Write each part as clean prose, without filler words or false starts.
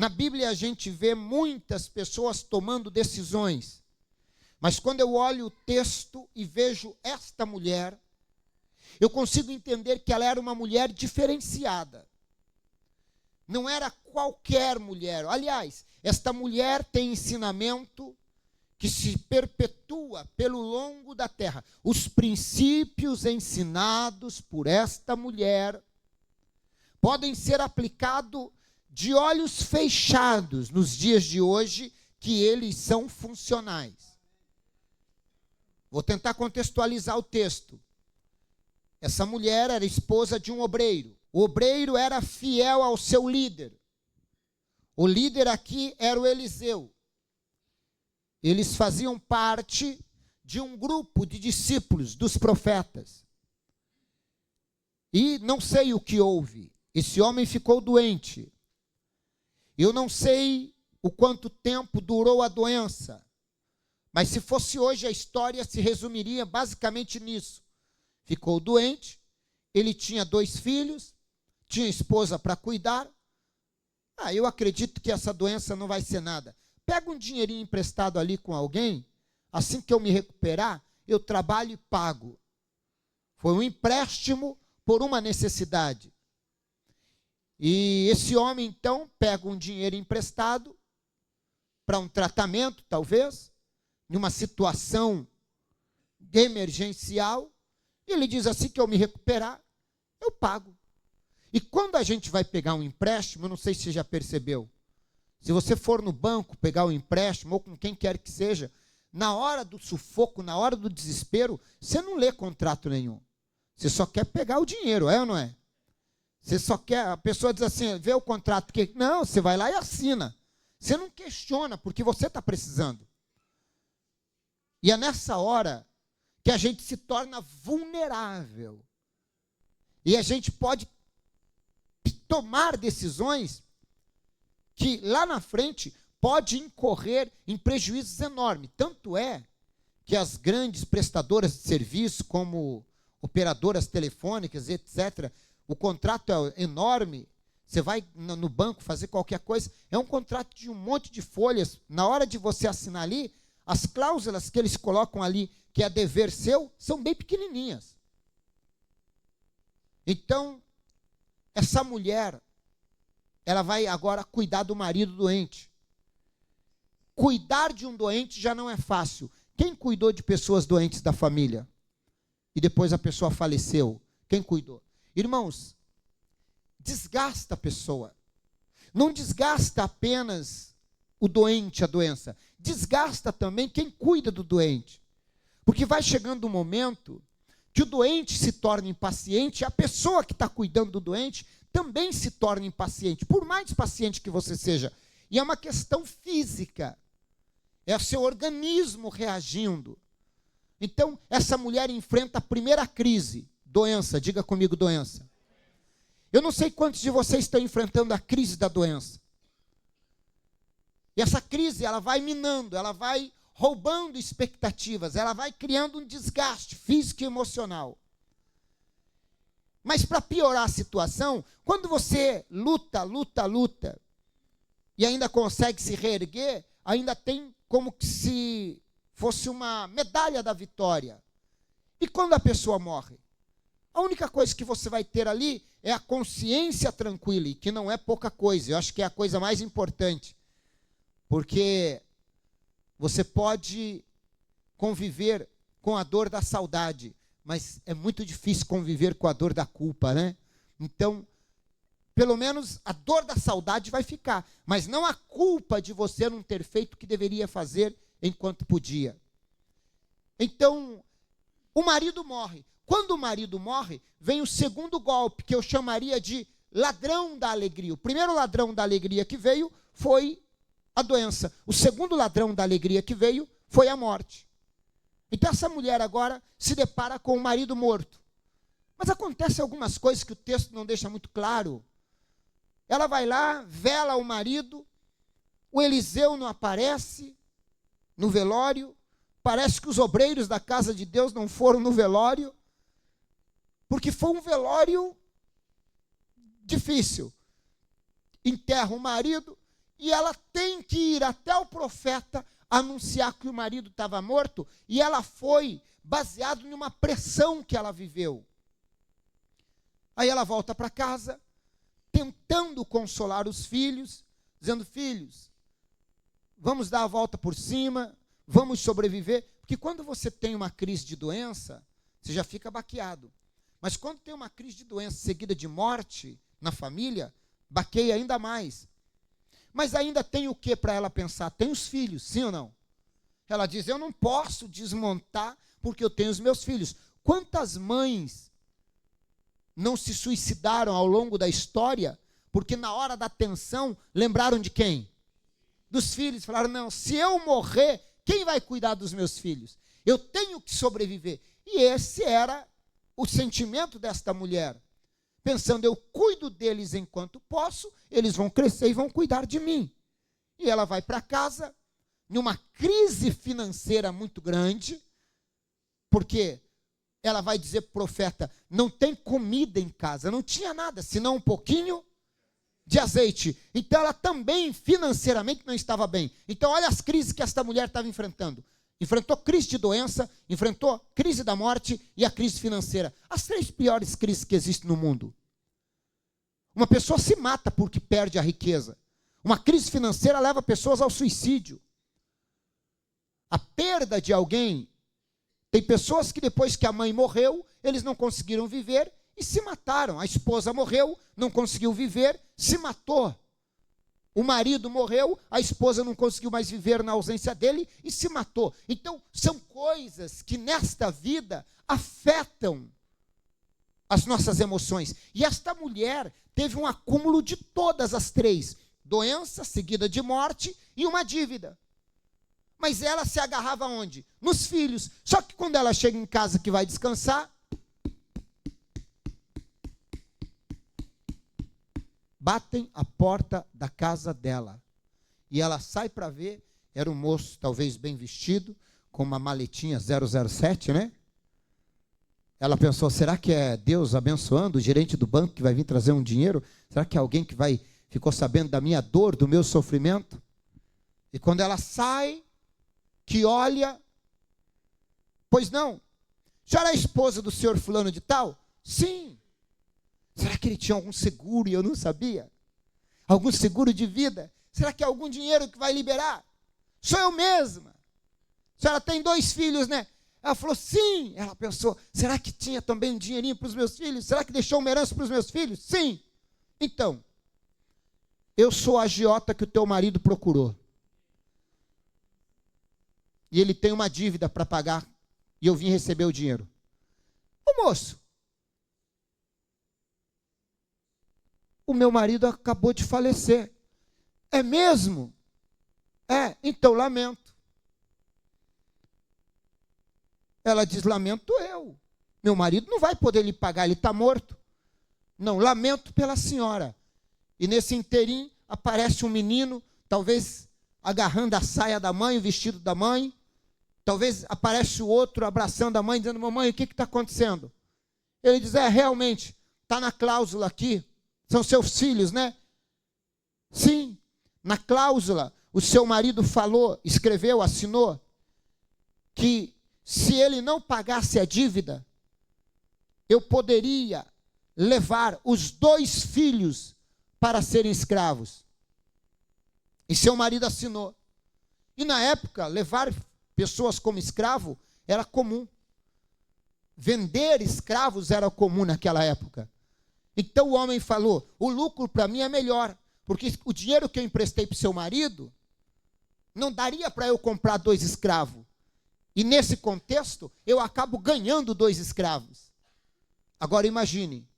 Na Bíblia a gente vê muitas pessoas tomando decisões, mas quando eu olho o texto e vejo esta mulher, eu consigo entender que ela era uma mulher diferenciada. Não era qualquer mulher. Aliás, esta mulher tem ensinamento que se perpetua pelo longo da terra. Os princípios ensinados por esta mulher podem ser aplicados de olhos fechados nos dias de hoje, que eles são funcionais. Vou tentar contextualizar o texto. Essa mulher era esposa de um obreiro. O obreiro era fiel ao seu líder. O líder aqui era o Eliseu. Eles faziam parte de um grupo de discípulos dos profetas. E não sei o que houve. Esse homem ficou doente. Eu não sei o quanto tempo durou a doença. Mas se fosse hoje, a história se resumiria basicamente nisso. Ficou doente, ele tinha 2 filhos, tinha esposa para cuidar. Eu acredito que essa doença não vai ser nada. Pega um dinheirinho emprestado ali com alguém, assim que eu me recuperar, eu trabalho e pago. Foi um empréstimo por uma necessidade. E esse homem, então, pega um dinheiro emprestado para um tratamento, talvez, em uma situação emergencial, e ele diz assim que eu me recuperar, eu pago. E quando a gente vai pegar um empréstimo, eu não sei se você já percebeu, se você for no banco pegar um empréstimo, ou com quem quer que seja, na hora do sufoco, na hora do desespero, você não lê contrato nenhum. Você só quer pegar o dinheiro, é ou não é? Você só quer, a pessoa diz assim, vê o contrato, que não, você vai lá e assina. Você não questiona, porque você está precisando. E é nessa hora que a gente se torna vulnerável. E a gente pode tomar decisões que lá na frente pode incorrer em prejuízos enormes. Tanto é que as grandes prestadoras de serviço, como operadoras telefônicas, etc., o contrato é enorme. Você vai no banco fazer qualquer coisa, é um contrato de um monte de folhas. Na hora de você assinar ali, as cláusulas que eles colocam ali, que é dever seu, são bem pequenininhas. Então, essa mulher, ela vai agora cuidar do marido doente. Cuidar de um doente já não é fácil. Quem cuidou de pessoas doentes da família? E depois a pessoa faleceu. Quem cuidou? Irmãos, desgasta a pessoa. Não desgasta apenas o doente, a doença. Desgasta também quem cuida do doente. Porque vai chegando um momento que o doente se torna impaciente, e a pessoa que está cuidando do doente também se torna impaciente, por mais paciente que você seja. E é uma questão física. É o seu organismo reagindo. Então, essa mulher enfrenta a primeira crise. Doença, diga comigo, doença. Eu não sei quantos de vocês estão enfrentando a crise da doença. E essa crise, ela vai minando, ela vai roubando expectativas, ela vai criando um desgaste físico e emocional. Mas para piorar a situação, quando você luta, e ainda consegue se reerguer, ainda tem como se fosse uma medalha da vitória. E quando a pessoa morre? A única coisa que você vai ter ali é a consciência tranquila, e que não é pouca coisa, eu acho que é a coisa mais importante. Porque você pode conviver com a dor da saudade, mas é muito difícil conviver com a dor da culpa, né? Então, pelo menos a dor da saudade vai ficar, mas não a culpa de você não ter feito o que deveria fazer enquanto podia. Então, o marido morre. Quando o marido morre, vem o segundo golpe, que eu chamaria de ladrão da alegria. O primeiro ladrão da alegria que veio foi a doença. O segundo ladrão da alegria que veio foi a morte. Então essa mulher agora se depara com o marido morto. Mas acontecem algumas coisas que o texto não deixa muito claro. Ela vai lá, vela o marido, o Eliseu não aparece no velório, parece que os obreiros da casa de Deus não foram no velório, porque foi um velório difícil. Enterra o marido, e ela tem que ir até o profeta anunciar que o marido estava morto, e ela foi baseado em uma pressão que ela viveu. Aí ela volta para casa, tentando consolar os filhos, dizendo: filhos, vamos dar a volta por cima, vamos sobreviver, porque quando você tem uma crise de doença, você já fica baqueado. Mas quando tem uma crise de doença seguida de morte na família, baqueia ainda mais. Mas ainda tem o que para ela pensar? Tem os filhos, sim ou não? Ela diz: eu não posso desmontar porque eu tenho os meus filhos. Quantas mães não se suicidaram ao longo da história porque na hora da tensão lembraram de quem? Dos filhos. Falaram: não, se eu morrer, quem vai cuidar dos meus filhos? Eu tenho que sobreviver. E esse era o sentimento desta mulher. Pensando: eu cuido deles enquanto posso, eles vão crescer e vão cuidar de mim. E ela vai para casa, numa crise financeira muito grande, porque ela vai dizer para o profeta: não tem comida em casa, não tinha nada, senão um pouquinho de azeite. Então ela também financeiramente não estava bem. Então olha as crises que esta mulher estava enfrentando. Enfrentou crise de doença, enfrentou crise da morte e a crise financeira. As 3 piores crises que existem no mundo. Uma pessoa se mata porque perde a riqueza. Uma crise financeira leva pessoas ao suicídio. A perda de alguém. Tem pessoas que depois que a mãe morreu, eles não conseguiram viver e se mataram. A esposa morreu, não conseguiu viver, se matou. O marido morreu, a esposa não conseguiu mais viver na ausência dele e se matou. Então, são coisas que nesta vida afetam as nossas emoções. E esta mulher teve um acúmulo de todas as 3. Doença, seguida de morte e uma dívida. Mas ela se agarrava onde? Nos filhos. Só que quando ela chega em casa que vai descansar, batem a porta da casa dela. E ela sai para ver, era um moço talvez bem vestido, com uma maletinha 007, né? Ela pensou: será que é Deus abençoando o gerente do banco que vai vir trazer um dinheiro? Será que é alguém que ficou sabendo da minha dor, do meu sofrimento? E quando ela sai, que olha, pois não, a senhora é a esposa do senhor fulano de tal? Sim. Será que ele tinha algum seguro e eu não sabia? Algum seguro de vida? Será que é algum dinheiro que vai liberar? Sou eu mesma. A senhora tem 2 filhos, né? Ela falou: sim. Ela pensou: será que tinha também um dinheirinho para os meus filhos? Será que deixou uma herança para os meus filhos? Sim. Então, eu sou a agiota que o teu marido procurou. E ele tem uma dívida para pagar e eu vim receber o dinheiro. Ô moço, o meu marido acabou de falecer. É mesmo? É, então lamento. Ela diz: lamento eu. Meu marido não vai poder lhe pagar, ele está morto. Não, lamento pela senhora. E nesse inteirinho aparece um menino, talvez agarrando a saia da mãe, o vestido da mãe. Talvez aparece o outro abraçando a mãe, dizendo: mamãe, o que está acontecendo? Ele diz: realmente, está na cláusula aqui. São seus filhos, né? Sim, na cláusula, o seu marido falou, escreveu, assinou, que se ele não pagasse a dívida, eu poderia levar os 2 filhos para serem escravos. E seu marido assinou. E na época, levar pessoas como escravo era comum. Vender escravos era comum naquela época. Então o homem falou: o lucro para mim é melhor, porque o dinheiro que eu emprestei para o seu marido não daria para eu comprar 2 escravos. E nesse contexto, eu acabo ganhando 2 escravos. Agora imagine,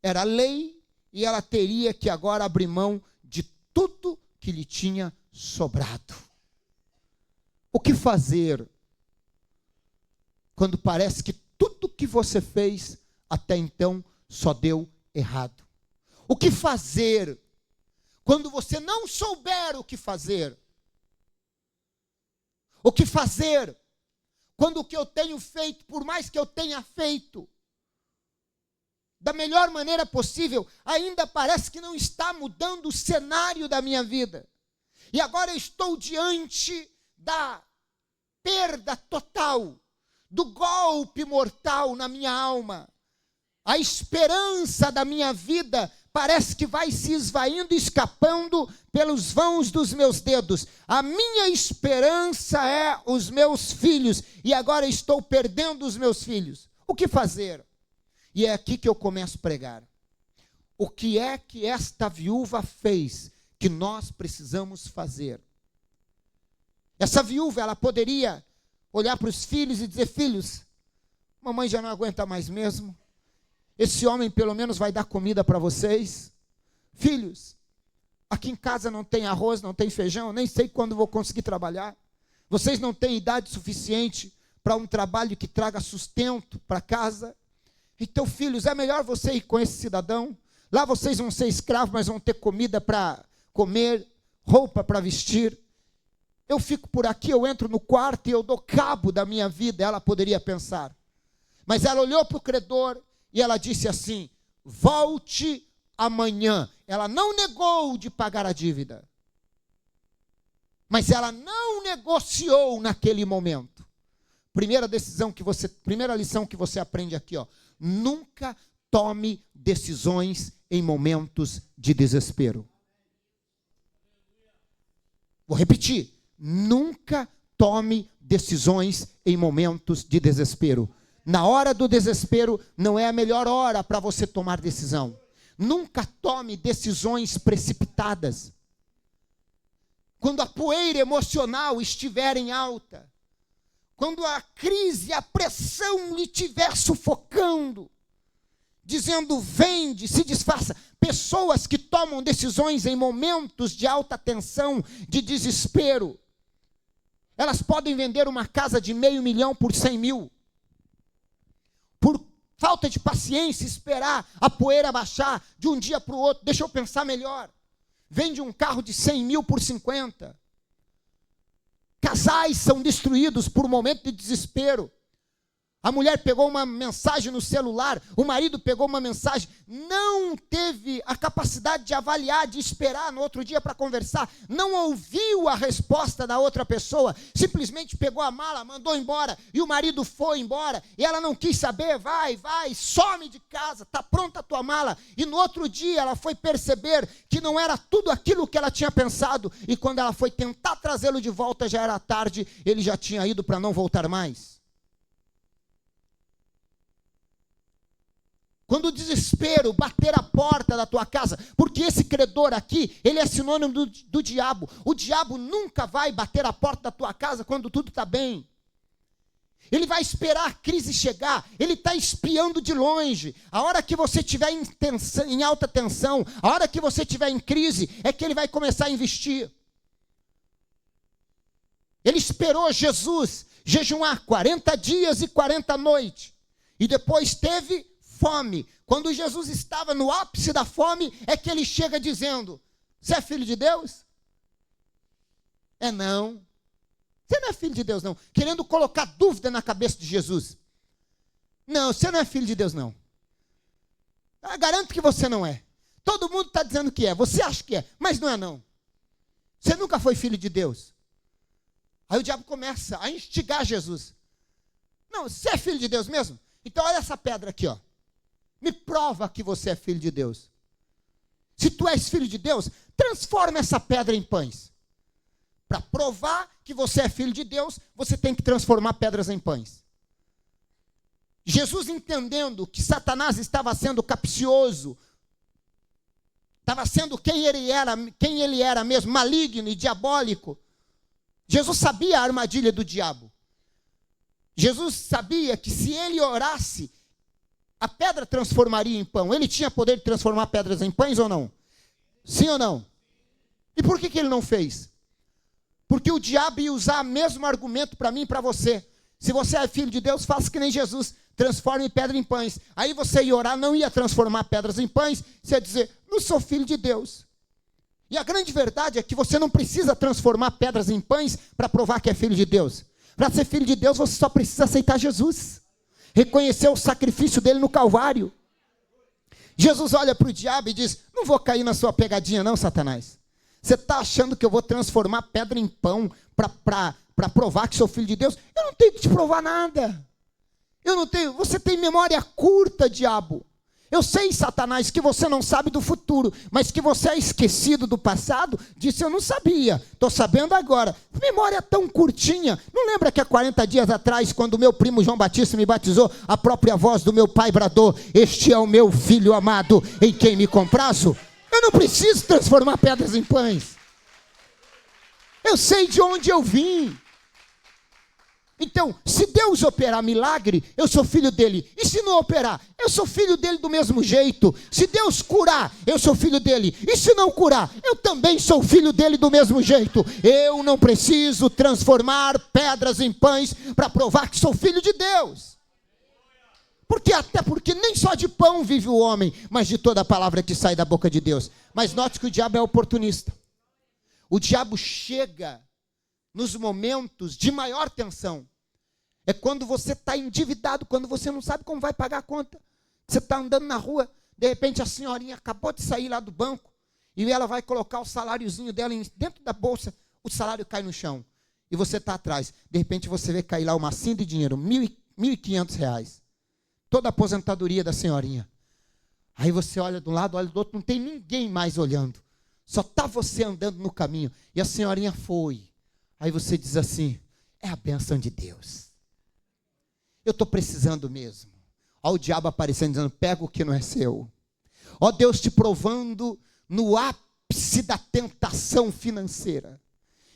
era lei e ela teria que agora abrir mão de tudo que lhe tinha sobrado. O que fazer quando parece que tudo que você fez até então só deu errado? O que fazer quando você não souber o que fazer? O que fazer quando o que eu tenho feito, por mais que eu tenha feito da melhor maneira possível, ainda parece que não está mudando o cenário da minha vida? E agora eu estou diante da perda total, do golpe mortal na minha alma. A esperança da minha vida parece que vai se esvaindo e escapando pelos vãos dos meus dedos. A minha esperança é os meus filhos, e agora estou perdendo os meus filhos. O que fazer? E é aqui que eu começo a pregar. O que é que esta viúva fez que nós precisamos fazer? Essa viúva, ela poderia olhar para os filhos e dizer: filhos, mamãe já não aguenta mais mesmo. Esse homem pelo menos vai dar comida para vocês. Filhos, aqui em casa não tem arroz, não tem feijão, nem sei quando vou conseguir trabalhar. Vocês não têm idade suficiente para um trabalho que traga sustento para casa. Então, filhos, é melhor você ir com esse cidadão. Lá vocês vão ser escravos, mas vão ter comida para comer, roupa para vestir. Eu fico por aqui, eu entro no quarto e eu dou cabo da minha vida, ela poderia pensar. Mas ela olhou para o credor e ela disse assim: volte amanhã. Ela não negou de pagar a dívida, mas ela não negociou naquele momento. Primeira lição que você aprende aqui, ó: nunca tome decisões em momentos de desespero. Vou repetir: nunca tome decisões em momentos de desespero. Na hora do desespero não é a melhor hora para você tomar decisão. Nunca tome decisões precipitadas. Quando a poeira emocional estiver em alta, quando a crise, a pressão lhe estiver sufocando, dizendo: vende, se desfaça. Pessoas que tomam decisões em momentos de alta tensão, de desespero, elas podem vender uma casa de $500 mil por 100 mil. Por falta de paciência, esperar a poeira baixar de um dia para o outro. Deixa eu pensar melhor. Vende um carro de 100 mil por 50. Casais são destruídos por um momento de desespero. A mulher pegou uma mensagem no celular, o marido pegou uma mensagem, não teve a capacidade de avaliar, de esperar no outro dia para conversar, não ouviu a resposta da outra pessoa, simplesmente pegou a mala, mandou embora, e o marido foi embora, e ela não quis saber. Vai, some de casa, está pronta a tua mala. E no outro dia ela foi perceber que não era tudo aquilo que ela tinha pensado, e quando ela foi tentar trazê-lo de volta, já era tarde, ele já tinha ido para não voltar mais. Quando o desespero bater a porta da tua casa, porque esse credor aqui, ele é sinônimo do diabo. O diabo nunca vai bater a porta da tua casa quando tudo está bem. Ele vai esperar a crise chegar, ele está espiando de longe. A hora que você estiver em alta tensão, a hora que você estiver em crise, é que ele vai começar a investir. Ele esperou Jesus jejuar 40 dias e 40 noites, e depois teve fome. Quando Jesus estava no ápice da fome, é que ele chega dizendo: você é filho de Deus? É não. Você não é filho de Deus não. Querendo colocar dúvida na cabeça de Jesus. Não, você não é filho de Deus não. Eu garanto que você não é. Todo mundo está dizendo que é. Você acha que é, mas não é não. Você nunca foi filho de Deus. Aí o diabo começa a instigar Jesus. Não, você é filho de Deus mesmo? Então olha essa pedra aqui, ó. Me prova que você é filho de Deus. Se tu és filho de Deus, transforma essa pedra em pães. Para provar que você é filho de Deus, você tem que transformar pedras em pães. Jesus, entendendo que Satanás estava sendo capcioso, estava sendo quem ele era mesmo, maligno e diabólico. Jesus sabia a armadilha do diabo. Jesus sabia que se ele orasse, a pedra transformaria em pão. Ele tinha poder de transformar pedras em pães ou não? Sim ou não? E por que ele não fez? Porque o diabo ia usar o mesmo argumento para mim e para você. Se você é filho de Deus, faça que nem Jesus, transforme pedra em pães. Aí você ia orar, não ia transformar pedras em pães, você ia dizer: não sou filho de Deus. E a grande verdade é que você não precisa transformar pedras em pães para provar que é filho de Deus. Para ser filho de Deus, você só precisa aceitar Jesus. Reconhecer o sacrifício dele no Calvário. Jesus olha para o diabo e diz: não vou cair na sua pegadinha não, Satanás. Você está achando que eu vou transformar pedra em pão para provar que sou filho de Deus? Eu não tenho que te provar nada. Eu não tenho. Você tem memória curta, diabo. Eu sei, Satanás, que você não sabe do futuro, mas que você é esquecido do passado, disse eu não sabia, estou sabendo agora. Memória tão curtinha. Não lembra que há 40 dias atrás, quando o meu primo João Batista me batizou, a própria voz do meu pai bradou: este é o meu filho amado, em quem me comprazo? Eu não preciso transformar pedras em pães. Eu sei de onde eu vim. Então, se Deus operar milagre, eu sou filho dele. E se não operar, eu sou filho dele do mesmo jeito. Se Deus curar, eu sou filho dele. E se não curar, eu também sou filho dele do mesmo jeito. Eu não preciso transformar pedras em pães para provar que sou filho de Deus. Até porque nem só de pão vive o homem, mas de toda a palavra que sai da boca de Deus. Mas note que o diabo é oportunista. O diabo chega nos momentos de maior tensão. É quando você está endividado, quando você não sabe como vai pagar a conta. Você está andando na rua, de repente a senhorinha acabou de sair lá do banco, e ela vai colocar o saláriozinho dela dentro da bolsa, o salário cai no chão, e você está atrás. De repente você vê cair lá uma massinha de dinheiro, R$1.500. Toda a aposentadoria da senhorinha. Aí você olha de um lado, olha do outro, não tem ninguém mais olhando. Só está você andando no caminho, e a senhorinha foi. Aí você diz assim: é a bênção de Deus. Eu estou precisando mesmo. Olha o diabo aparecendo, dizendo: pega o que não é seu. Ó Deus te provando no ápice da tentação financeira.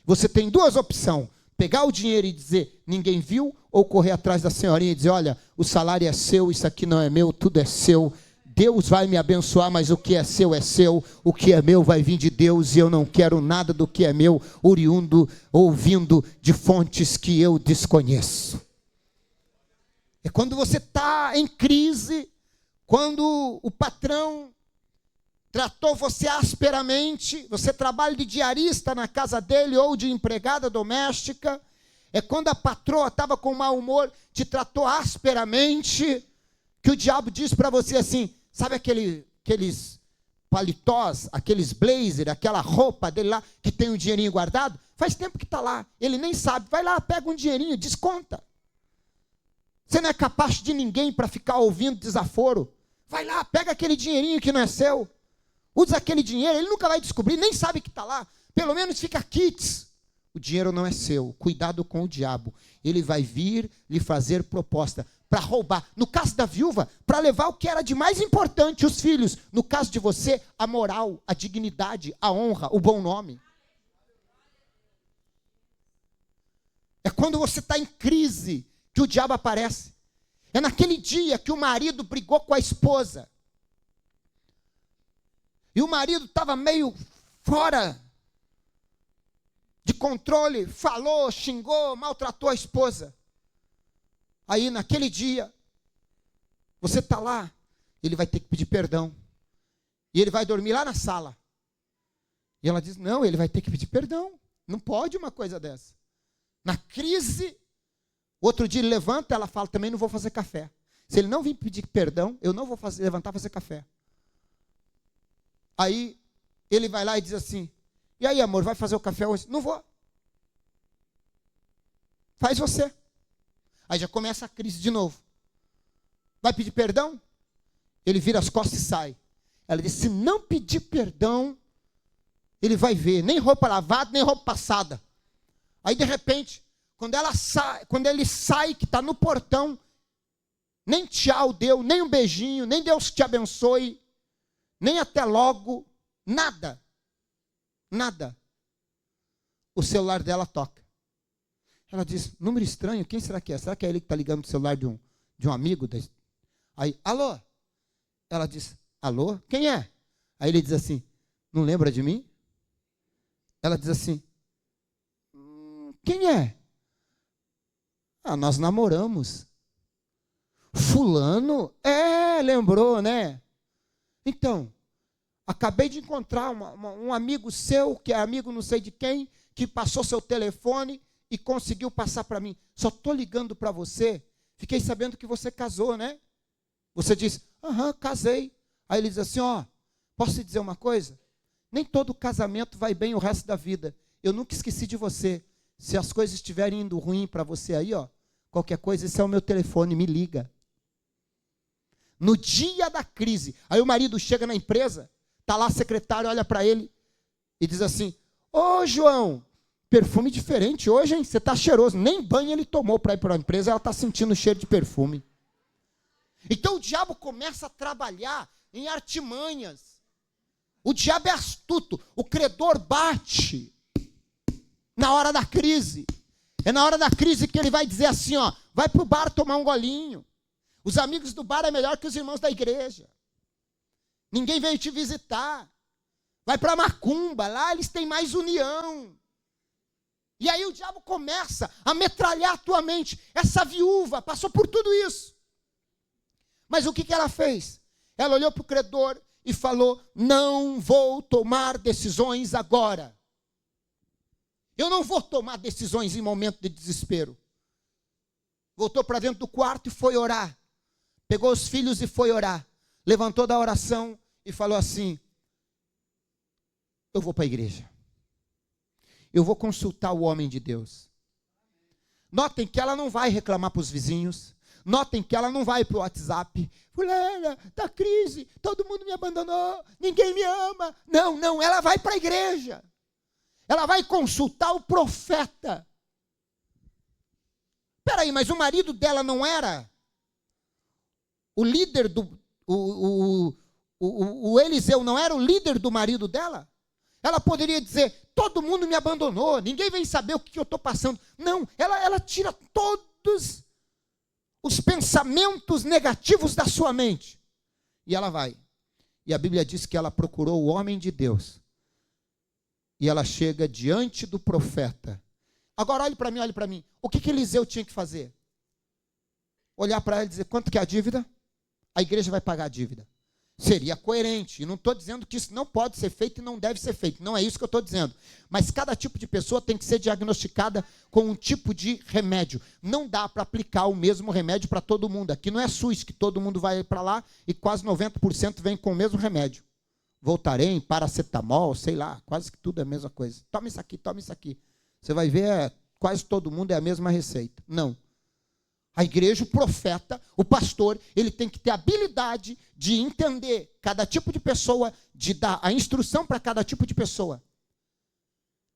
Você tem duas opções: pegar o dinheiro e dizer, ninguém viu, ou correr atrás da senhorinha e dizer, olha, o salário é seu, isso aqui não é meu, tudo é seu. Deus vai me abençoar, mas o que é seu, o que é meu vai vir de Deus, e eu não quero nada do que é meu, oriundo ou vindo de fontes que eu desconheço. É quando você está em crise, quando o patrão tratou você asperamente, você trabalha de diarista na casa dele ou de empregada doméstica, é quando a patroa estava com mau humor, te tratou asperamente, que o diabo diz para você assim, sabe aqueles paletós, aqueles blazer, aquela roupa dele lá, que tem um dinheirinho guardado? Faz tempo que está lá, ele nem sabe, vai lá, pega um dinheirinho, desconta. Você não é capaz de ninguém para ficar ouvindo desaforo. Vai lá, pega aquele dinheirinho que não é seu. Usa aquele dinheiro, ele nunca vai descobrir, nem sabe que está lá. Pelo menos fica quites. O dinheiro não é seu, cuidado com o diabo. Ele vai vir lhe fazer proposta para roubar. No caso da viúva, para levar o que era de mais importante, os filhos. No caso de você, a moral, a dignidade, a honra, o bom nome. É quando você está em crise que o diabo aparece. É naquele dia que o marido brigou com a esposa. E o marido estava meio fora de controle, falou, xingou, maltratou a esposa. Aí naquele dia, você está lá, ele vai ter que pedir perdão. E ele vai dormir lá na sala. E ela diz, não, ele vai ter que pedir perdão. Não pode uma coisa dessa. Na crise, outro dia ele levanta, ela fala, também não vou fazer café. Se ele não vir pedir perdão, eu não vou levantar fazer café. Aí ele vai lá e diz assim, e aí amor, vai fazer o café hoje? Não vou. Faz você. Aí já começa a crise de novo. Vai pedir perdão? Ele vira as costas e sai. Ela diz, se não pedir perdão, ele vai ver, nem roupa lavada, nem roupa passada. Aí de repente, quando ele sai, que está no portão, nem tchau deu, nem um beijinho, nem Deus te abençoe, nem até logo, nada. Nada. O celular dela toca. Ela diz, número estranho, quem será que é? Será que é ele que está ligando no celular de um amigo? Aí, alô? Ela diz, alô? Quem é? Aí ele diz assim, não lembra de mim? Ela diz assim, quem é? Ah, nós namoramos. Fulano? Lembrou, né? Então, acabei de encontrar um amigo seu, que é amigo não sei de quem, que passou seu telefone e conseguiu passar para mim. Só estou ligando para você. Fiquei sabendo que você casou, né? Você diz, aham, casei. Aí ele diz assim, ó, posso te dizer uma coisa? Nem todo casamento vai bem o resto da vida. Eu nunca esqueci de você. Se as coisas estiverem indo ruim para você aí, ó, qualquer coisa, esse é o meu telefone, me liga. No dia da crise, aí o marido chega na empresa, tá lá a secretária, olha para ele e diz assim: ô João, perfume diferente hoje, hein? Você tá cheiroso. Nem banho ele tomou para ir para a empresa, ela tá sentindo o cheiro de perfume. Então o diabo começa a trabalhar em artimanhas. O diabo é astuto, o credor bate na hora da crise. É na hora da crise que ele vai dizer assim, ó, vai para o bar tomar um golinho. Os amigos do bar é melhor que os irmãos da igreja. Ninguém veio te visitar. Vai para macumba, lá eles têm mais união. E aí o diabo começa a metralhar a tua mente. Essa viúva passou por tudo isso. Mas o que ela fez? Ela olhou para o credor e falou: não vou tomar decisões agora. Eu não vou tomar decisões em momento de desespero. Voltou para dentro do quarto e foi orar. Pegou os filhos e foi orar. Levantou da oração e falou assim: eu vou para a igreja. Eu vou consultar o homem de Deus. Notem que ela não vai reclamar para os vizinhos. Notem que ela não vai para o WhatsApp. Fulana, está crise, todo mundo me abandonou, ninguém me ama. Não, ela vai para a igreja. Ela vai consultar o profeta. Espera aí, mas o marido dela não era o líder do... O Eliseu não era o líder do marido dela? Ela poderia dizer: todo mundo me abandonou, ninguém vem saber o que eu estou passando. Não, ela tira todos os pensamentos negativos da sua mente. E ela vai. E a Bíblia diz que ela procurou o homem de Deus. E ela chega diante do profeta. Agora olhe para mim. O que Eliseu tinha que fazer? Olhar para ela e dizer: quanto que é a dívida? A igreja vai pagar a dívida. Seria coerente. E não estou dizendo que isso não pode ser feito e não deve ser feito. Não é isso que eu estou dizendo. Mas cada tipo de pessoa tem que ser diagnosticada com um tipo de remédio. Não dá para aplicar o mesmo remédio para todo mundo. Aqui não é SUS, que todo mundo vai para lá e quase 90% vem com o mesmo remédio. Voltarem, paracetamol, sei lá, quase que tudo é a mesma coisa. Toma isso aqui. Você vai ver, quase todo mundo é a mesma receita. Não. A igreja, o profeta, o pastor, ele tem que ter a habilidade de entender cada tipo de pessoa, de dar a instrução para cada tipo de pessoa.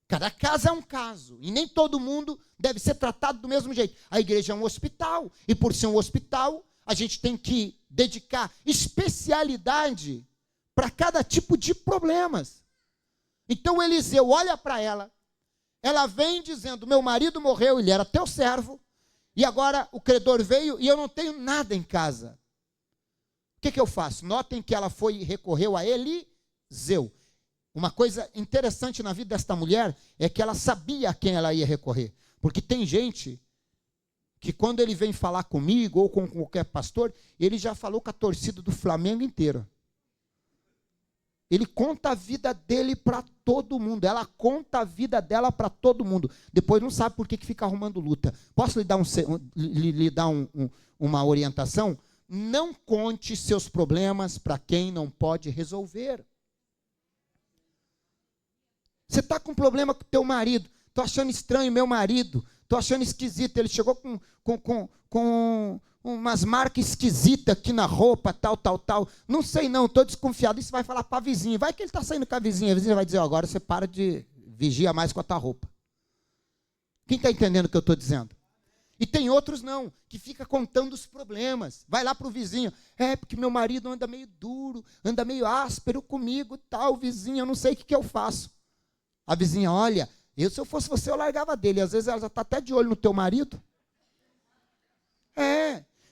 Cada caso é um caso, e nem todo mundo deve ser tratado do mesmo jeito. A igreja é um hospital, e por ser um hospital, a gente tem que dedicar especialidade para cada tipo de problemas. Então Eliseu olha para ela, ela vem dizendo: meu marido morreu, ele era teu servo, e agora o credor veio e eu não tenho nada em casa. O que eu faço? Notem que ela recorreu a Eliseu. Uma coisa interessante na vida desta mulher é que ela sabia a quem ela ia recorrer. Porque tem gente que quando ele vem falar comigo ou com qualquer pastor, ele já falou com a torcida do Flamengo inteiro. Ele conta a vida dele para todo mundo. Ela conta a vida dela para todo mundo. Depois não sabe por que fica arrumando luta. Posso lhe dar uma orientação? Não conte seus problemas para quem não pode resolver. Você está com problema com o teu marido. Estou achando estranho meu marido. Estou achando esquisito. Ele chegou com umas marcas esquisitas aqui na roupa, tal. Não sei não, estou desconfiado. Isso vai falar para a vizinha. Vai que ele está saindo com a vizinha vai dizer: agora você para de vigiar mais com a tua roupa. Quem está entendendo o que eu estou dizendo? E tem outros não, que fica contando os problemas. Vai lá para o vizinho: porque meu marido anda meio duro, anda meio áspero comigo, tal, vizinho, eu não sei o que eu faço. A vizinha: olha, se eu fosse você, eu largava dele. Às vezes ela já está até de olho no teu marido.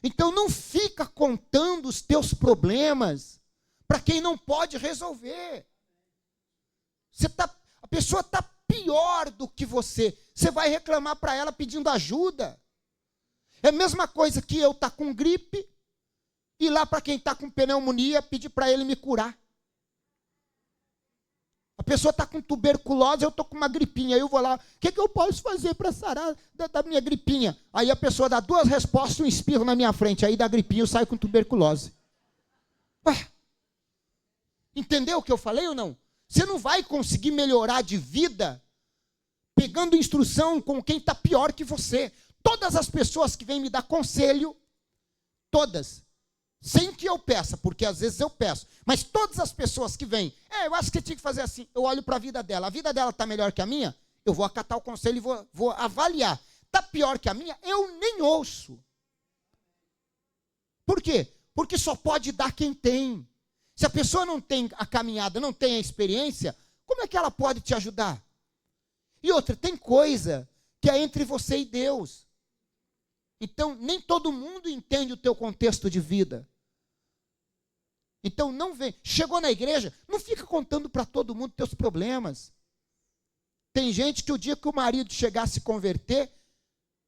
Então não fica contando os teus problemas para quem não pode resolver. A pessoa está pior do que você. Você vai reclamar para ela pedindo ajuda. É a mesma coisa que eu estar com gripe e lá para quem está com pneumonia pedir para ele me curar. A pessoa está com tuberculose, eu estou com uma gripinha. Aí eu vou lá: o que eu posso fazer para sarar da minha gripinha? Aí a pessoa dá 2 respostas, um espirro na minha frente. Aí da gripinha eu saio com tuberculose. Ué, entendeu o que eu falei ou não? Você não vai conseguir melhorar de vida pegando instrução com quem está pior que você. Todas as pessoas que vêm me dar conselho, todas, sem que eu peça, porque às vezes eu peço, mas todas as pessoas que vêm, eu acho que você tinha que fazer assim, eu olho para a vida dela está melhor que a minha, eu vou acatar o conselho e vou avaliar. Está pior que a minha, eu nem ouço. Por quê? Porque só pode dar quem tem. Se a pessoa não tem a caminhada, não tem a experiência, como é que ela pode te ajudar? E outra, tem coisa que é entre você e Deus. Então, nem todo mundo entende o teu contexto de vida. Então, não vem. Chegou na igreja, não fica contando para todo mundo teus problemas. Tem gente que o dia que o marido chegar a se converter,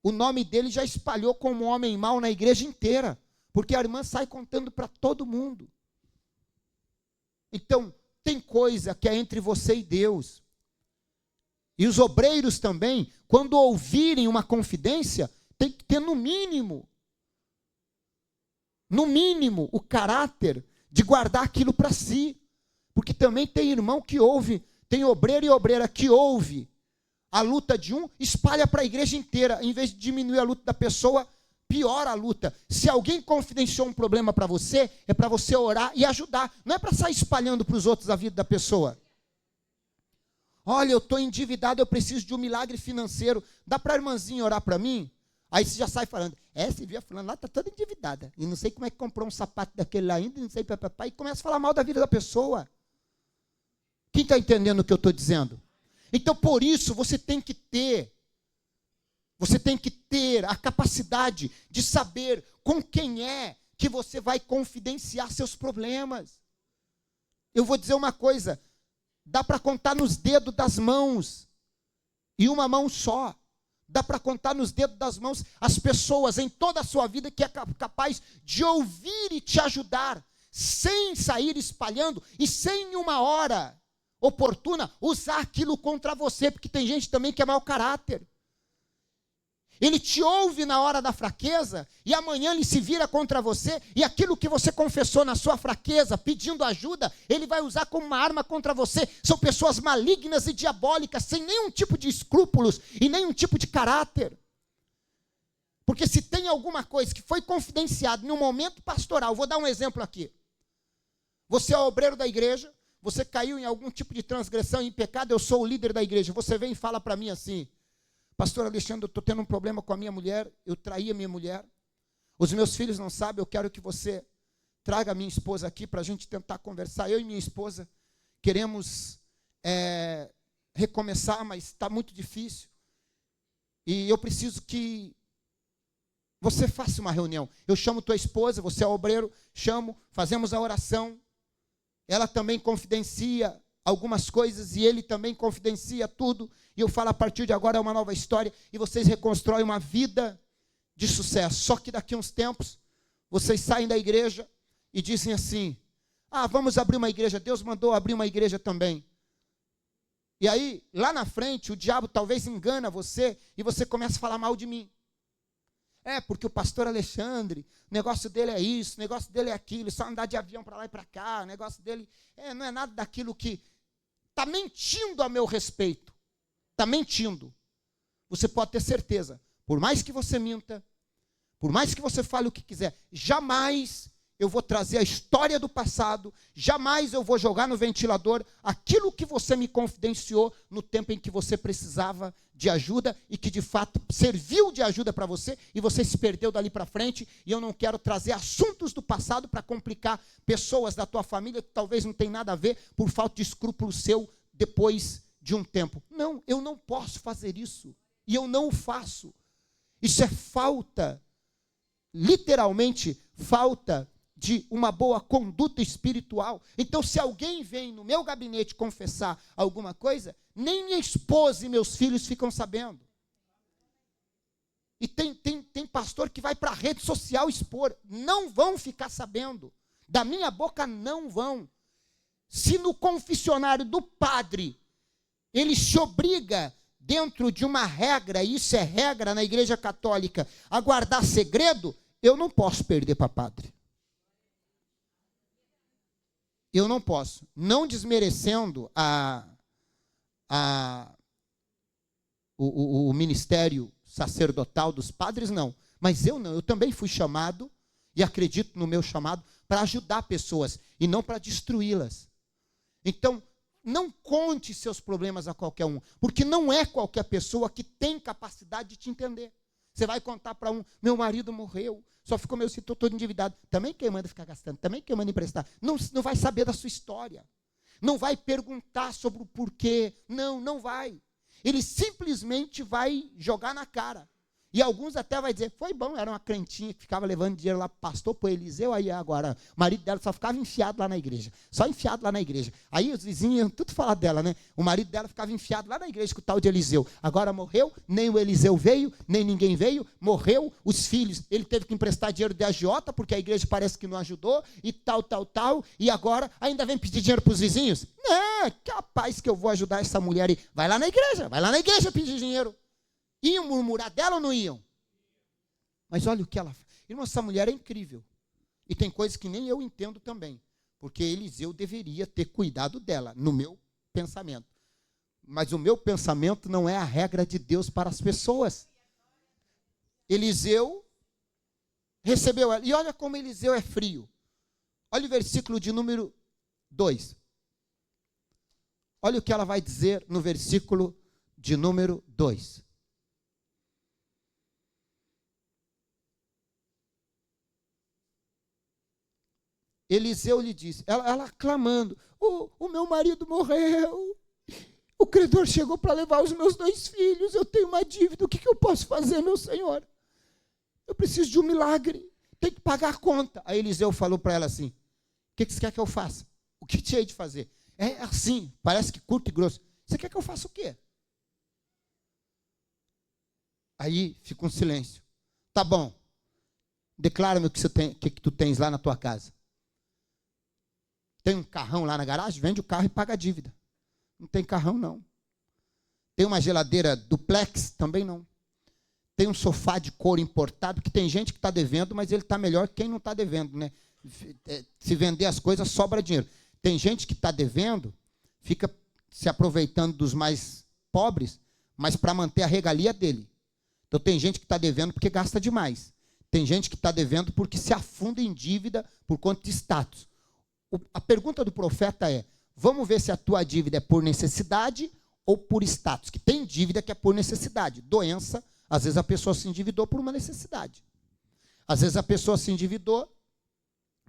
o nome dele já espalhou como homem mau na igreja inteira. Porque a irmã sai contando para todo mundo. Então, tem coisa que é entre você e Deus. E os obreiros também, quando ouvirem uma confidência, tem que ter no mínimo, o caráter de guardar aquilo para si. Porque também tem irmão que ouve, tem obreiro e obreira que ouve a luta de um, espalha para a igreja inteira. Em vez de diminuir a luta da pessoa, piora a luta. Se alguém confidenciou um problema para você, é para você orar e ajudar. Não é para sair espalhando para os outros a vida da pessoa. Olha, eu estou endividado, eu preciso de um milagre financeiro. Dá para a irmãzinha orar para mim? Aí você já sai falando, você viu a fulana lá, está toda endividada. E não sei como é que comprou um sapato daquele lá ainda, não sei, papapá, e começa a falar mal da vida da pessoa. Quem está entendendo o que eu estou dizendo? Então, por isso, você tem que ter a capacidade de saber com quem é que você vai confidenciar seus problemas. Eu vou dizer uma coisa, dá para contar nos dedos das mãos, e uma mão só. Dá para contar nos dedos das mãos as pessoas em toda a sua vida que é capaz de ouvir e te ajudar, sem sair espalhando e sem uma hora oportuna usar aquilo contra você, porque tem gente também que é mau caráter. Ele te ouve na hora da fraqueza e amanhã ele se vira contra você e aquilo que você confessou na sua fraqueza, pedindo ajuda, ele vai usar como uma arma contra você. São pessoas malignas e diabólicas, sem nenhum tipo de escrúpulos e nenhum tipo de caráter. Porque se tem alguma coisa que foi confidenciada em um momento pastoral, vou dar um exemplo aqui. Você é obreiro da igreja, você caiu em algum tipo de transgressão, em pecado, eu sou o líder da igreja. Você vem e fala para mim assim, pastor Alexandre, eu estou tendo um problema com a minha mulher, eu traí a minha mulher, os meus filhos não sabem, eu quero que você traga a minha esposa aqui para a gente tentar conversar. Eu e minha esposa queremos recomeçar, mas está muito difícil. E eu preciso que você faça uma reunião. Eu chamo tua esposa, você é obreiro, chamo, fazemos a oração. Ela também confidencia algumas coisas e ele também confidencia tudo. E eu falo, a partir de agora é uma nova história e vocês reconstroem uma vida de sucesso. Só que daqui a uns tempos, vocês saem da igreja e dizem assim, vamos abrir uma igreja. Deus mandou abrir uma igreja também. E aí, lá na frente, o diabo talvez engana você e você começa a falar mal de mim. Porque o pastor Alexandre, o negócio dele é isso, o negócio dele é aquilo, só andar de avião para lá e para cá, o negócio dele não é nada daquilo que... Está mentindo a meu respeito. Está mentindo. Você pode ter certeza, por mais que você minta, por mais que você fale o que quiser, jamais eu vou trazer a história do passado, jamais eu vou jogar no ventilador aquilo que você me confidenciou no tempo em que você precisava de ajuda e que de fato serviu de ajuda para você e você se perdeu dali para frente, e eu não quero trazer assuntos do passado para complicar pessoas da tua família que talvez não tem nada a ver por falta de escrúpulo seu depois de um tempo. Não, eu não posso fazer isso e eu não o faço. Isso é falta, literalmente falta de uma boa conduta espiritual. Então, se alguém vem no meu gabinete confessar alguma coisa, nem minha esposa e meus filhos ficam sabendo. E tem pastor que vai para a rede social expor. Não vão ficar sabendo. Da minha boca não vão. Se no confessionário do padre, ele se obriga, dentro de uma regra, e isso é regra na igreja católica, a guardar segredo, eu não posso perder para padre. eu não posso. Não desmerecendo o ministério sacerdotal dos padres, não. Mas eu não. Eu também fui chamado, e acredito no meu chamado, para ajudar pessoas e não para destruí-las. Então, não conte seus problemas a qualquer um, porque não é qualquer pessoa que tem capacidade de te entender. Você vai contar para um, meu marido morreu, só ficou meu estou todo endividado. Também quem manda ficar gastando, também quem manda emprestar. Não vai saber da sua história. Não vai perguntar sobre o porquê. Não vai. Ele simplesmente vai jogar na cara. E alguns até vai dizer, foi bom, era uma crentinha que ficava levando dinheiro lá para o pastor, para o Eliseu, aí agora o marido dela só ficava enfiado lá na igreja, só enfiado lá na igreja. Aí os vizinhos iam tudo falar dela, né? O marido dela ficava enfiado lá na igreja com o tal de Eliseu. Agora morreu, nem o Eliseu veio, nem ninguém veio, morreu, os filhos, ele teve que emprestar dinheiro de agiota, porque a igreja parece que não ajudou, e tal, e agora ainda vem pedir dinheiro para os vizinhos? Não, capaz que eu vou ajudar essa mulher aí. Vai lá na igreja pedir dinheiro. Iam murmurar dela ou não iam? Mas olha o que ela faz. Irmão, essa mulher é incrível. E tem coisas que nem eu entendo também. Porque Eliseu deveria ter cuidado dela, no meu pensamento. Mas o meu pensamento não é a regra de Deus para as pessoas. Eliseu recebeu ela. E olha como Eliseu é frio. Olha o versículo de número 2. Olha o que ela vai dizer no versículo de número 2. Eliseu lhe disse, ela clamando, o meu marido morreu, o credor chegou para levar os meus 2 filhos, eu tenho uma dívida, o que eu posso fazer, meu senhor? Eu preciso de um milagre, tenho que pagar a conta. Aí Eliseu falou para ela assim, o que você quer que eu faça? O que tinha de fazer? É assim, parece que curto e grosso. Você quer que eu faça o quê? Aí fica um silêncio. Tá bom, declara-me o que tu tens lá na tua casa. Tem um carrão lá na garagem? Vende o carro e paga a dívida. Não tem carrão, não. Tem uma geladeira duplex? Também não. Tem um sofá de couro importado, que tem gente que está devendo, mas ele está melhor que quem não está devendo, né? Se vender as coisas, sobra dinheiro. Tem gente que está devendo, fica se aproveitando dos mais pobres, mas para manter a regalia dele. Então tem gente que está devendo porque gasta demais. Tem gente que está devendo porque se afunda em dívida por conta de status. A pergunta do profeta é, vamos ver se a tua dívida é por necessidade ou por status. Que tem dívida que é por necessidade. Doença, às vezes a pessoa se endividou por uma necessidade. Às vezes a pessoa se endividou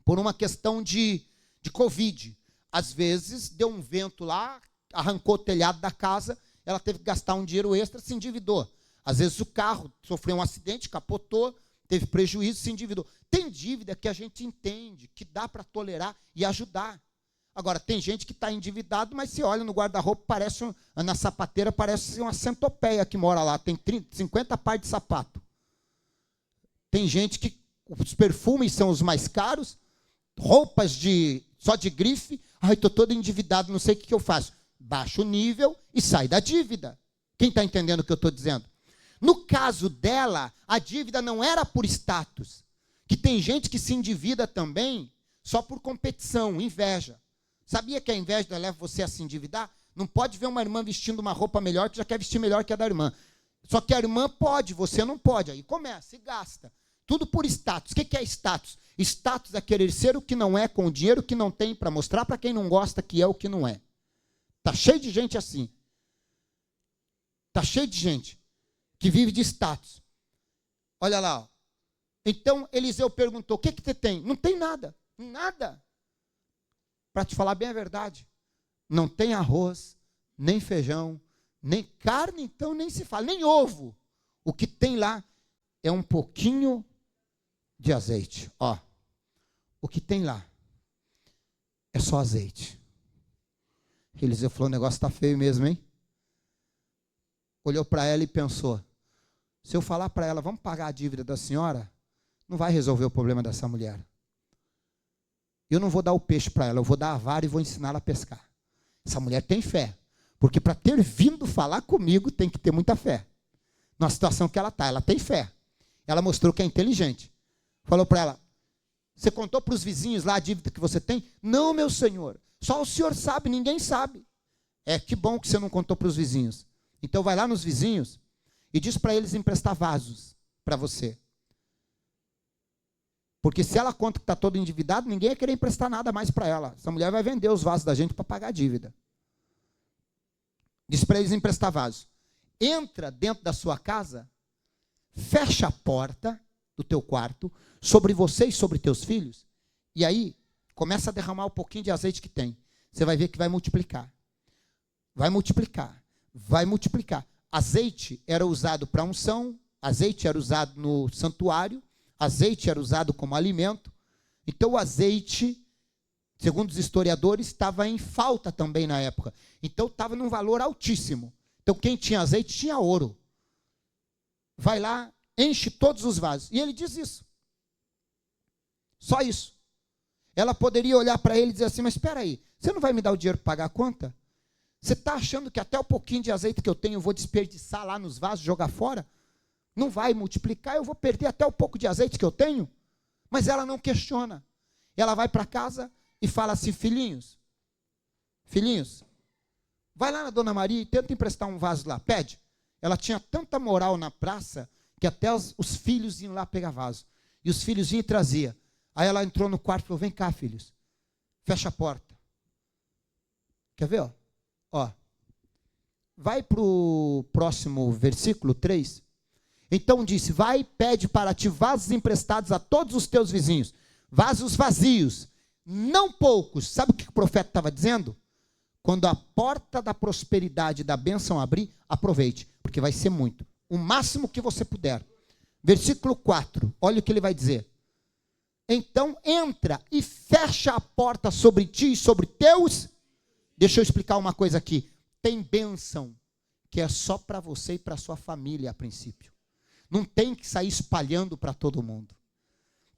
por uma questão de Covid. Às vezes deu um vento lá, arrancou o telhado da casa, ela teve que gastar um dinheiro extra, se endividou. Às vezes o carro sofreu um acidente, capotou, teve prejuízo, se endividou. Tem dívida que a gente entende, que dá para tolerar e ajudar. Agora, tem gente que está endividado, mas se olha no guarda-roupa, na sapateira, parece uma centopeia que mora lá. Tem 50 pares de sapato. Tem gente que os perfumes são os mais caros, roupas só de grife. Ai, estou todo endividado, não sei o que eu faço. Baixa o nível e sai da dívida. Quem está entendendo o que eu estou dizendo? No caso dela, a dívida não era por status. Que tem gente que se endivida também só por competição, inveja. Sabia que a inveja leva você a se endividar? Não pode ver uma irmã vestindo uma roupa melhor que já quer vestir melhor que a da irmã. Só que a irmã pode, você não pode. Aí começa e gasta. Tudo por status. O que é status? Status é querer ser o que não é com o dinheiro que não tem para mostrar para quem não gosta que é o que não é. Está cheio de gente assim. Está cheio de gente que vive de status. Olha lá. Ó. Então, Eliseu perguntou, o que você tem? Não tem nada. Nada. Para te falar bem a verdade, não tem arroz, nem feijão, nem carne, então nem se fala, nem ovo. O que tem lá é um pouquinho de azeite. Ó, o que tem lá é só azeite. Eliseu falou, o negócio está feio mesmo, hein? Olhou para ela e pensou, se eu falar para ela, vamos pagar a dívida da senhora, não vai resolver o problema dessa mulher. Eu não vou dar o peixe para ela, eu vou dar a vara e vou ensinar ela a pescar. Essa mulher tem fé, porque para ter vindo falar comigo tem que ter muita fé. Na situação que ela está, ela tem fé. Ela mostrou que é inteligente. Falou para ela, Você contou para os vizinhos lá a dívida que você tem? Não, meu senhor. Só o senhor sabe, ninguém sabe. Que bom que você não contou para os vizinhos. Então vai lá nos vizinhos e diz para eles emprestar vasos para você. Porque se ela conta que está todo endividado, ninguém vai querer emprestar nada mais para ela. Essa mulher vai vender os vasos da gente para pagar a dívida. Diz para eles emprestar vasos. Entra dentro da sua casa, fecha a porta do teu quarto, sobre você e sobre teus filhos, e aí começa a derramar um pouquinho de azeite que tem. Você vai ver que vai multiplicar. Vai multiplicar. Vai multiplicar. Azeite era usado para unção, azeite era usado no santuário, azeite era usado como alimento. Então o azeite, segundo os historiadores, estava em falta também na época. Então estava num valor altíssimo. Então quem tinha azeite tinha ouro. Vai lá, enche todos os vasos. E ele diz isso. Só isso. Ela poderia olhar para ele e dizer assim, mas espera aí, você não vai me dar o dinheiro para pagar a conta? Você está achando que até o pouquinho de azeite que eu tenho eu vou desperdiçar lá nos vasos, jogar fora? Não vai multiplicar, eu vou perder até o pouco de azeite que eu tenho? Mas ela não questiona. Ela vai para casa e fala assim, filhinhos, vai lá na Dona Maria e tenta emprestar um vaso lá, pede. Ela tinha tanta moral na praça que até os filhos iam lá pegar vaso. E os filhos iam e traziam. Aí ela entrou no quarto e falou, vem cá, filhos, fecha a porta. Quer ver? Ó. Vai para o próximo versículo 3. Então disse, vai e pede para ti vasos emprestados a todos os teus vizinhos, vasos vazios, não poucos. Sabe o que o profeta estava dizendo? Quando a porta da prosperidade, da bênção abrir, aproveite, porque vai ser muito. O máximo que você puder. Versículo 4, olha o que ele vai dizer. Então entra e fecha a porta sobre ti e sobre teus. Deixa eu explicar uma coisa aqui. Tem bênção que é só para você e para sua família a princípio. Não tem que sair espalhando para todo mundo.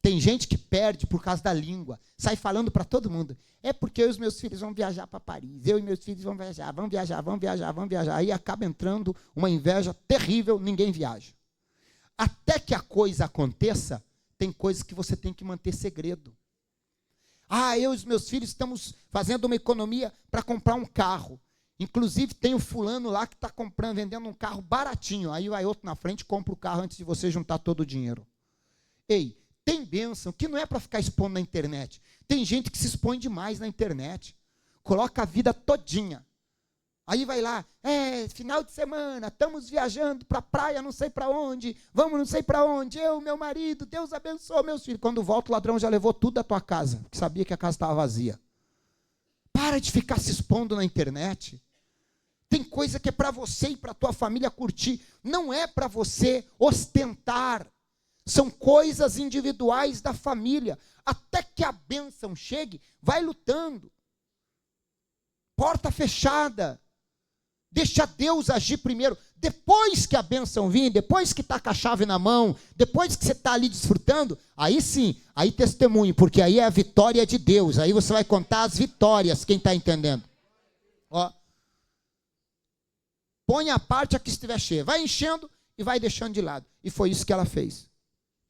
Tem gente que perde por causa da língua, sai falando para todo mundo. É porque eu e os meus filhos vão viajar para Paris, eu e meus filhos vão viajar. Aí acaba entrando uma inveja terrível, ninguém viaja. Até que a coisa aconteça, tem coisas que você tem que manter segredo. Eu e os meus filhos estamos fazendo uma economia para comprar um carro. Inclusive tem um fulano lá que está comprando, vendendo um carro baratinho. Aí vai outro na frente e compra o carro antes de você juntar todo o dinheiro. Ei, tem bênção que não é para ficar expondo na internet. Tem gente que se expõe demais na internet. Coloca a vida todinha. Aí vai lá, final de semana, estamos viajando para a praia, não sei para onde, vamos não sei para onde, eu, meu marido, Deus abençoe meus filhos. Quando volta, o ladrão já levou tudo da tua casa, porque sabia que a casa estava vazia. Para de ficar se expondo na internet. Tem coisa que é para você e para a tua família curtir, não é para você ostentar. São coisas individuais da família. Até que a bênção chegue, vai lutando. Porta fechada. Deixa Deus agir primeiro. Depois que a bênção vir, depois que está com a chave na mão, depois que você está ali desfrutando, aí sim, aí testemunho, porque aí é a vitória de Deus. Aí você vai contar as vitórias, quem está entendendo? Ó. Põe a parte a que estiver cheia. Vai enchendo e vai deixando de lado. E foi isso que ela fez.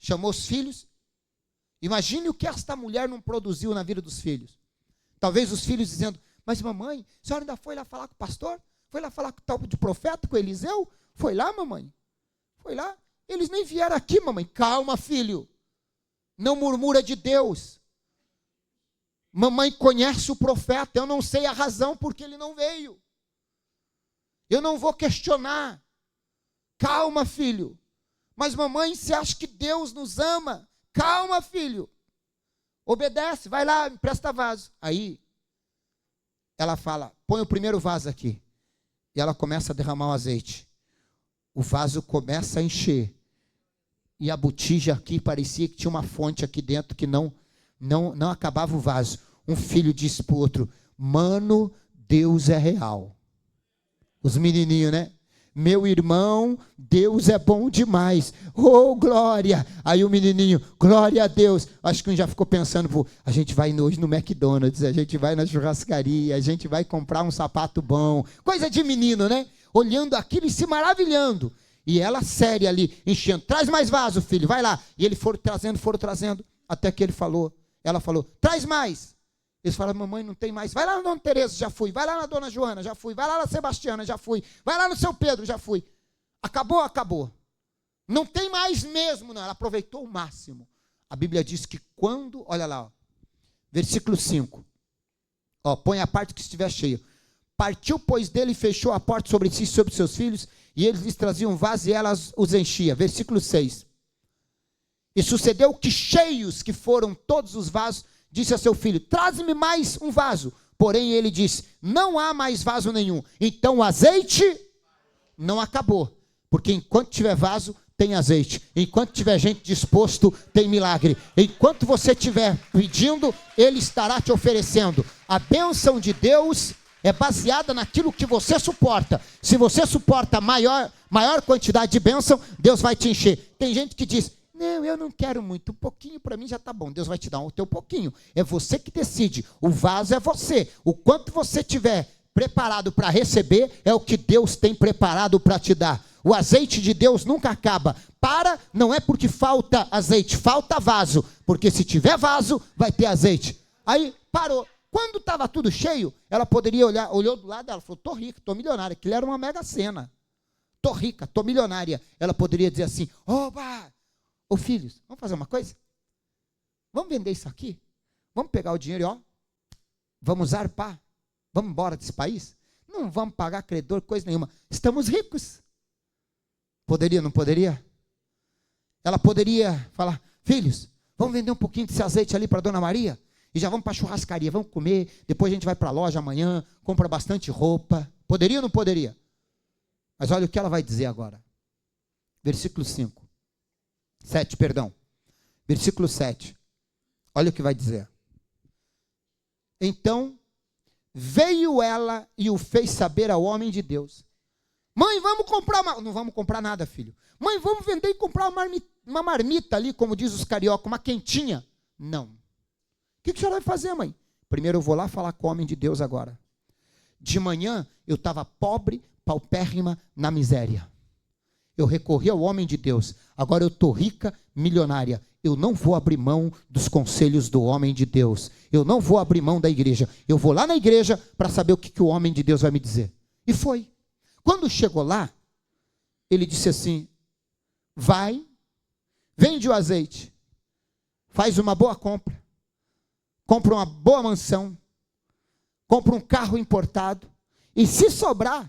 Chamou os filhos. Imagine o que esta mulher não produziu na vida dos filhos. Talvez os filhos dizendo, mas mamãe, a senhora ainda foi lá falar com o pastor? Foi lá falar com o tal de profeta, com Eliseu? Foi lá, mamãe? Foi lá? Eles nem vieram aqui, mamãe. Calma, filho. Não murmura de Deus. Mamãe conhece o profeta. Eu não sei a razão porque ele não veio. Eu não vou questionar. Calma, filho. Mas mamãe, você acha que Deus nos ama? Calma, filho. Obedece, vai lá, empresta vaso. Aí, ela fala, põe o primeiro vaso aqui. E ela começa a derramar o azeite. O vaso começa a encher. E a botija aqui parecia que tinha uma fonte aqui dentro que não acabava o vaso. Um filho disse para o outro, mano, Deus é real. Os menininhos, né? Meu irmão, Deus é bom demais. Oh, glória! Aí o menininho, glória a Deus. Acho que um já ficou pensando, a gente vai hoje no McDonald's, a gente vai na churrascaria, a gente vai comprar um sapato bom. Coisa de menino, né? Olhando aquilo e se maravilhando. E ela séria ali, enchendo. Traz mais vaso, filho, vai lá. E eles foram trazendo. até que ela falou, traz mais. Eles falaram, mamãe, não tem mais. Vai lá na dona Tereza, já fui. Vai lá na dona Joana, já fui. Vai lá na Sebastiana, já fui. Vai lá no seu Pedro, já fui. Acabou. Não tem mais mesmo, não. Ela aproveitou o máximo. A Bíblia diz que quando, olha lá, ó, versículo 5. Ó, põe a parte que estiver cheia. Partiu, pois, dele e fechou a porta sobre si e sobre seus filhos, e eles lhes traziam vasos e ela os enchia. Versículo 6. E sucedeu que cheios que foram todos os vasos, disse a seu filho, traze-me mais um vaso. Porém ele disse, não há mais vaso nenhum. Então o azeite não acabou. Porque enquanto tiver vaso, tem azeite. Enquanto tiver gente disposto, tem milagre. Enquanto você estiver pedindo, Ele estará te oferecendo. A bênção de Deus é baseada naquilo que você suporta. Se você suporta maior quantidade de bênção, Deus vai te encher. Tem gente que diz, não, eu não quero muito, um pouquinho para mim já está bom. Deus vai te dar o teu pouquinho. É você que decide. O vaso é você. O quanto você tiver preparado para receber, é o que Deus tem preparado para te dar. O azeite de Deus nunca acaba. Não é porque falta azeite, falta vaso. Porque se tiver vaso, vai ter azeite. Aí parou. Quando estava tudo cheio, ela poderia olhar, olhou do lado dela, falou, estou rica, estou milionária. Aquilo era uma mega cena. Estou rica, estou milionária. Ela poderia dizer assim, oba, ô filhos, vamos fazer uma coisa? Vamos vender isso aqui? Vamos pegar o dinheiro e ó, vamos zarpar. Vamos embora desse país? Não vamos pagar credor, coisa nenhuma. Estamos ricos. Poderia, não poderia? Ela poderia falar, filhos, vamos vender um pouquinho desse azeite ali para a Dona Maria? E já vamos para a churrascaria, vamos comer, depois a gente vai para a loja amanhã, compra bastante roupa. Poderia ou não poderia? Mas olha o que ela vai dizer agora. Versículo 7, Versículo 7. Olha o que vai dizer. Então, veio ela e o fez saber ao homem de Deus. Mãe, vamos comprar não vamos comprar nada, filho. Mãe, vamos vender e comprar uma marmita ali, como diz os cariocas, uma quentinha. Não. O que a senhora vai fazer, mãe? Primeiro eu vou lá falar com o homem de Deus agora. De manhã eu estava pobre, paupérrima, na miséria. Eu recorri ao homem de Deus. Agora eu estou rica, milionária. Eu não vou abrir mão dos conselhos do homem de Deus. Eu não vou abrir mão da igreja. Eu vou lá na igreja para saber o que o homem de Deus vai me dizer. E foi. Quando chegou lá, ele disse assim, vai, vende o azeite, faz uma boa compra, compra uma boa mansão, compra um carro importado, e se sobrar,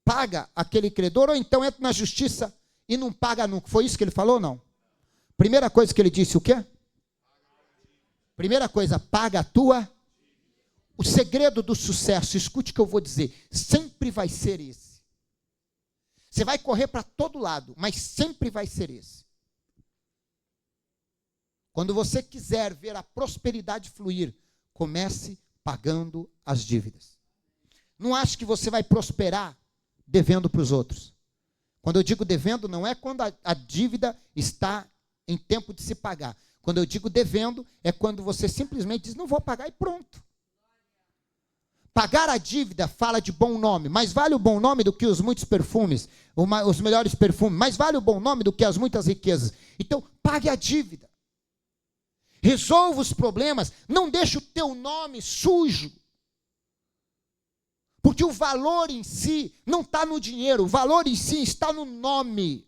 paga aquele credor, ou então entra na justiça e não paga nunca. Foi isso que ele falou ou não? Primeira coisa que ele disse, o quê? Primeira coisa, paga a tua. O segredo do sucesso, escute o que eu vou dizer, sempre vai ser esse. Você vai correr para todo lado, mas sempre vai ser esse. Quando você quiser ver a prosperidade fluir, comece pagando as dívidas. Não ache que você vai prosperar devendo para os outros. Quando eu digo devendo, não é quando a dívida está em tempo de se pagar. Quando eu digo devendo, é quando você simplesmente diz, não vou pagar e pronto. Pagar a dívida fala de bom nome, mas vale o bom nome do que os muitos perfumes, os melhores perfumes, mas vale o bom nome do que as muitas riquezas. Então, pague a dívida. Resolva os problemas, não deixe o teu nome sujo. Porque o valor em si não está no dinheiro, o valor em si está no nome.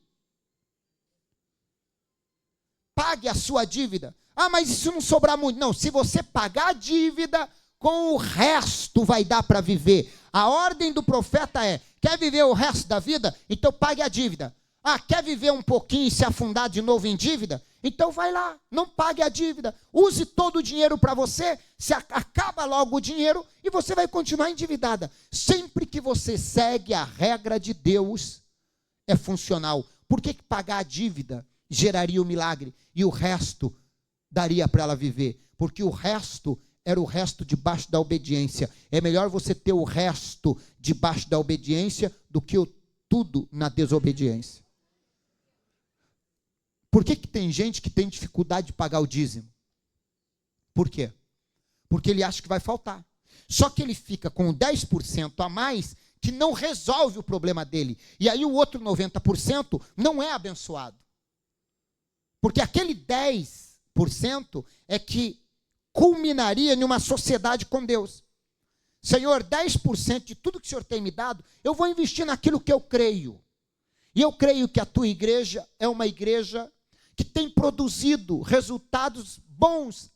Pague a sua dívida. Ah, mas isso não sobrar muito. Não, se você pagar a dívida, com o resto vai dar para viver. A ordem do profeta é, quer viver o resto da vida? Então pague a dívida. Ah, quer viver um pouquinho e se afundar de novo em dívida? Então vai lá, não pague a dívida. Use todo o dinheiro para você, se acaba logo o dinheiro e você vai continuar endividada. Sempre que você segue a regra de Deus, é funcional. Por que pagar a dívida geraria o milagre e o resto daria para ela viver? Porque o resto era o resto debaixo da obediência. É melhor você ter o resto debaixo da obediência do que o tudo na desobediência. Por que tem gente que tem dificuldade de pagar o dízimo? Por quê? Porque ele acha que vai faltar. Só que ele fica com 10% a mais que não resolve o problema dele. E aí o outro 90% não é abençoado. Porque aquele 10 é que culminaria em uma sociedade com Deus. Senhor, 10% de tudo que o Senhor tem me dado, eu vou investir naquilo que eu creio. E eu creio que a tua igreja é uma igreja que tem produzido resultados bons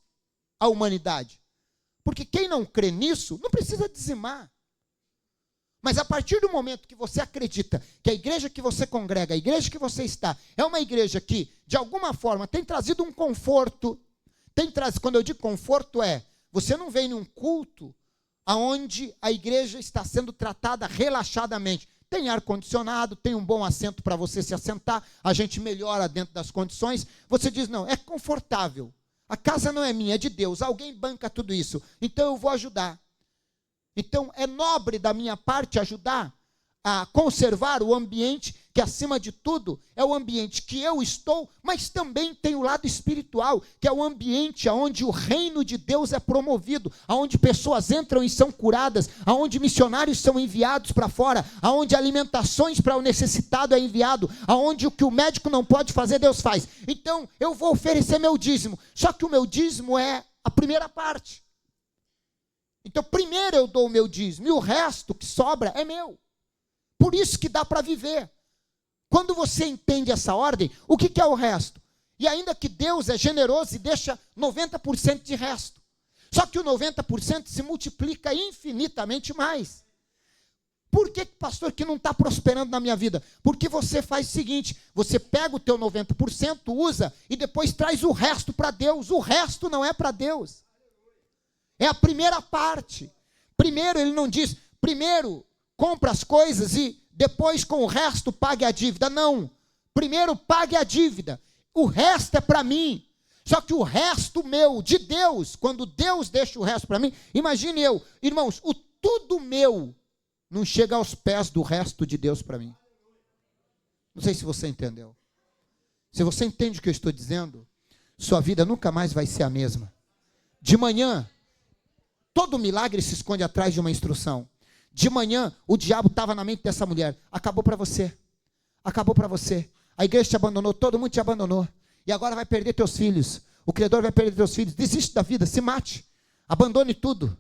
à humanidade. Porque quem não crê nisso, não precisa dizimar. Mas a partir do momento que você acredita que a igreja que você congrega, a igreja que você está, é uma igreja que, de alguma forma, tem trazido um conforto, quando eu digo conforto você não vem num culto onde a igreja está sendo tratada relaxadamente. Tem ar-condicionado, tem um bom assento para você se assentar, a gente melhora dentro das condições. Você diz, não, é confortável. A casa não é minha, é de Deus. Alguém banca tudo isso, então eu vou ajudar. Então, é nobre da minha parte ajudar a conservar o ambiente, que acima de tudo é o ambiente que eu estou, mas também tem o lado espiritual, que é o ambiente onde o reino de Deus é promovido, onde pessoas entram e são curadas, onde missionários são enviados para fora, onde alimentações para o necessitado é enviado, onde o que o médico não pode fazer, Deus faz. Então, eu vou oferecer meu dízimo, só que o meu dízimo é a primeira parte. Então, primeiro eu dou o meu dízimo, e o resto que sobra é meu. Por isso que dá para viver. Quando você entende essa ordem, o que é o resto? E ainda que Deus é generoso e deixa 90% de resto. Só que o 90% se multiplica infinitamente mais. Por que, pastor, que não está prosperando na minha vida? Porque você faz o seguinte, você pega o teu 90%, usa, e depois traz o resto para Deus. O resto não é para Deus. É a primeira parte. Primeiro, ele não diz, primeiro compra as coisas e depois com o resto pague a dívida. Não. Primeiro pague a dívida. O resto é para mim. Só que o resto meu, de Deus, quando Deus deixa o resto para mim, imagine eu, irmãos, o tudo meu não chega aos pés do resto de Deus para mim. Não sei se você entendeu. Se você entende o que eu estou dizendo, sua vida nunca mais vai ser a mesma. De manhã, todo milagre se esconde atrás de uma instrução. De manhã, o diabo estava na mente dessa mulher. Acabou para você. Acabou para você. A igreja te abandonou, todo mundo te abandonou. E agora vai perder teus filhos. O credor vai perder teus filhos. Desiste da vida, se mate. Abandone tudo.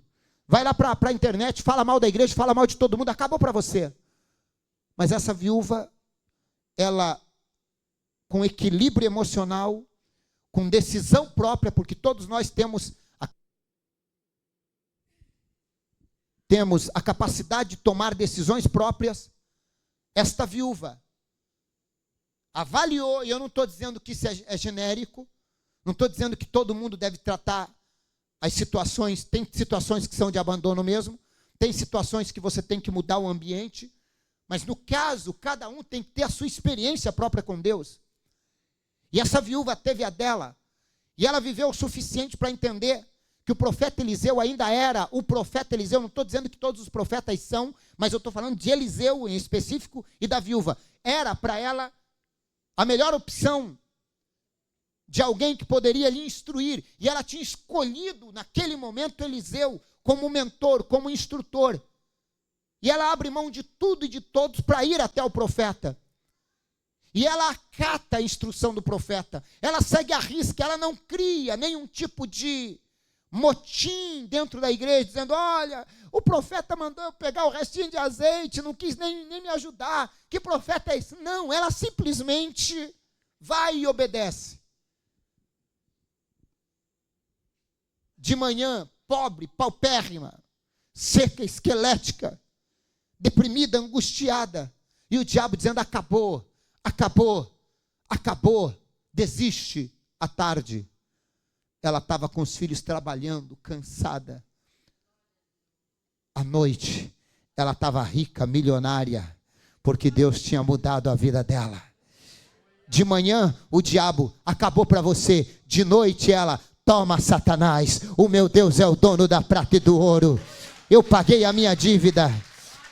Vai lá para a internet, fala mal da igreja, fala mal de todo mundo. Acabou para você. Mas essa viúva, ela, com equilíbrio emocional, com decisão própria, porque todos nós temos a capacidade de tomar decisões próprias. Esta viúva avaliou, e eu não estou dizendo que isso é genérico, não estou dizendo que todo mundo deve tratar as situações, tem situações que são de abandono mesmo, tem situações que você tem que mudar o ambiente, mas no caso, cada um tem que ter a sua experiência própria com Deus. E essa viúva teve a dela, e ela viveu o suficiente para entender que o profeta Eliseu ainda era o profeta Eliseu. Não estou dizendo que todos os profetas são, mas eu estou falando de Eliseu em específico e da viúva. Era para ela a melhor opção de alguém que poderia lhe instruir. E ela tinha escolhido naquele momento Eliseu como mentor, como instrutor. E ela abre mão de tudo e de todos para ir até o profeta. E ela acata a instrução do profeta. Ela segue à risca, ela não cria nenhum tipo de motim dentro da igreja, dizendo, olha, o profeta mandou eu pegar o restinho de azeite, não quis nem me ajudar, que profeta é esse? Não, ela simplesmente vai e obedece. De manhã, pobre, paupérrima, seca, esquelética, deprimida, angustiada, e o diabo dizendo, acabou, desiste à tarde. Ela estava com os filhos trabalhando, cansada. À noite, ela estava rica, milionária, porque Deus tinha mudado a vida dela. De manhã, o diabo acabou para você. De noite, ela, toma, Satanás, o meu Deus é o dono da prata e do ouro. Eu paguei a minha dívida.